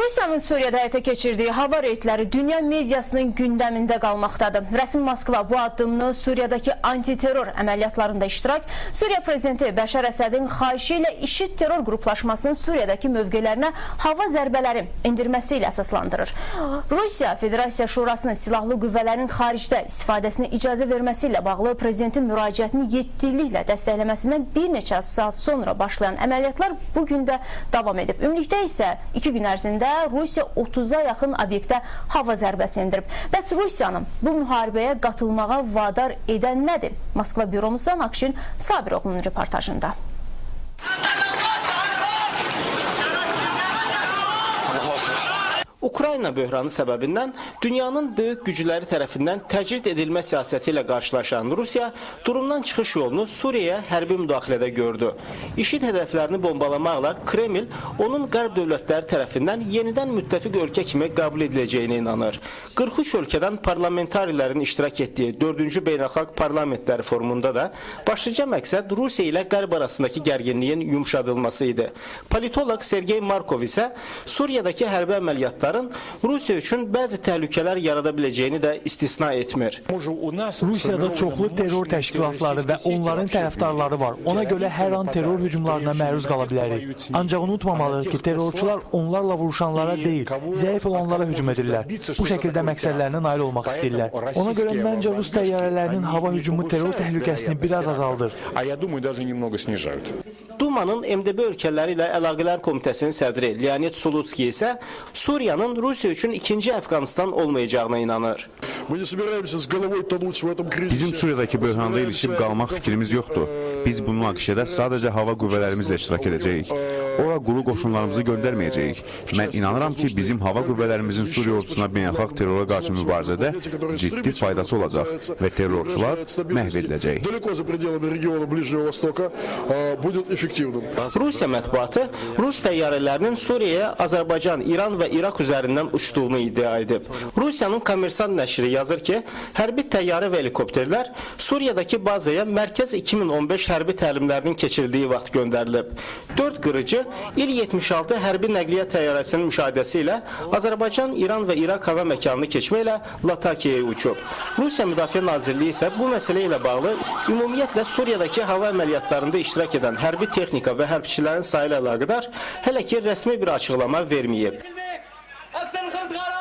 Rusiyanın Suriyada həyata keçirdiyi hava reydləri dünya mediasının gündəmində qalmaqdadır. Rəsmi Moskva bu addımını Suriyadakı antiterror əməliyyatlarında iştirak, Suriya prezidenti Bəşər Əsədin xahişi ilə IŞİD terror qruplaşmasının Suriyadakı mövqelərinə hava zərbələri endirməsi ilə əsaslandırır. Rusiya Federasiya Şurasının silahlı qüvvələrin xaricdə istifadəsinə icazə verməsi ilə bağlı prezidentin müraciətini yetkiliklə dəstəkləməsindən bir neçə saat sonra başlayan əməliyyatlar bugün də davam edib. Ümumilikdə isə 2 gün ərzində Rusiya 30'a yaxın obyektə hava zərbəsi endirib. Bəs Rusiyanın bu müharibəyə qatılmağa vadar edən nədir? Moskva büromuzdan Akşin Sabiroğlu'nun reportajında. Ukrayna böhranı səbəbindən dünyanın böyük gücləri tərəfindən təcrid edilmə siyasəti ilə qarşılaşan Rusiya durumdan çıxış yolunu Suriyaya hərbi müdaxilədə gördü. IŞİD hədəflərini bombalamaqla Kreml onun qərb dövlətləri tərəfindən yenidən müttəfiq ölkə kimi qəbul ediləcəyinə inanır. 43 ölkədən parlamentarilərin iştirak etdiyi 4-cü beynəlxalq parlamentləri forumunda da başlıca məqsəd Rusiya ilə qərb arasındakı gərginliyin yumşadılması idi. Politolog Sergey Markov isə Suriyadakı hərbi əməliyyatları Rusiya üçün bəzi təhlükələr yarada biləcəyini də istisna etmir. Rusiyada çoxlu terror təşkilatları və onların tərəfdarları var. Ona görə hər an terror hücumlarına məruz qala bilərik. Ancaq unutmamalıyıq ki, terrorçular onlarla vuruşanlara deyil, zəif olanlara hücum edirlər. Bu şəkildə məqsədlərinə nail olmaq istəyirlər. Ona görə məncə Rus təyyarələrinin hava hücumu terror təhlükəsini biraz azaldır. Dumanın MDB ölkələri ilə Əlaqələr Komitəsinin sədri Leonid Slutskiy isə Suriyanın Rusiya üçün ikinci Əfqanistan olmayacağına inanır. Bizim Suriyadakı böhranda ilişib qalmaq fikrimiz yoxdur. Biz bu münaqişədə sadəcə hava qüvvələrimizlə iştirak edəcəyik. Ora qulu qoşunlarımızı göndərməyəcəyik. Mən inanıram ki, bizim hava qüvvələrimizin Suriya ordusuna beynəlxalq terrora qarşı mübarizədə ciddi faydası olacaq və terrorçular məhv ediləcək. Rusiya mətbuatı Rus təyyarələrinin Suriyaya Azərbaycan, İran və İraq üzərindən uçduğunu iddia edib. Rusiyanın Kommersant nəşri yazır ki, hərbi təyyarə və helikopterlər Suriyadakı bazaya Mərkəz 2015 hərbi təlimlərinin keçirildiyi vaxt göndərilib. 4 qırıcı İl-76 hərbi nəqliyyat təyyarəsinin müşahidəsi ilə Azərbaycan, İran və İraq hava məkanını keçməklə Latakiyaya uçub. Rusiya Müdafiə Nazirliyi isə bu məsələ ilə bağlı ümumiyyətlə Suriyadakı hava əməliyyatlarında iştirak edən hərbi texnika və hərbçilərin sayı ilə əlaqədar hələ ki rəsmi bir açıqlama verməyib.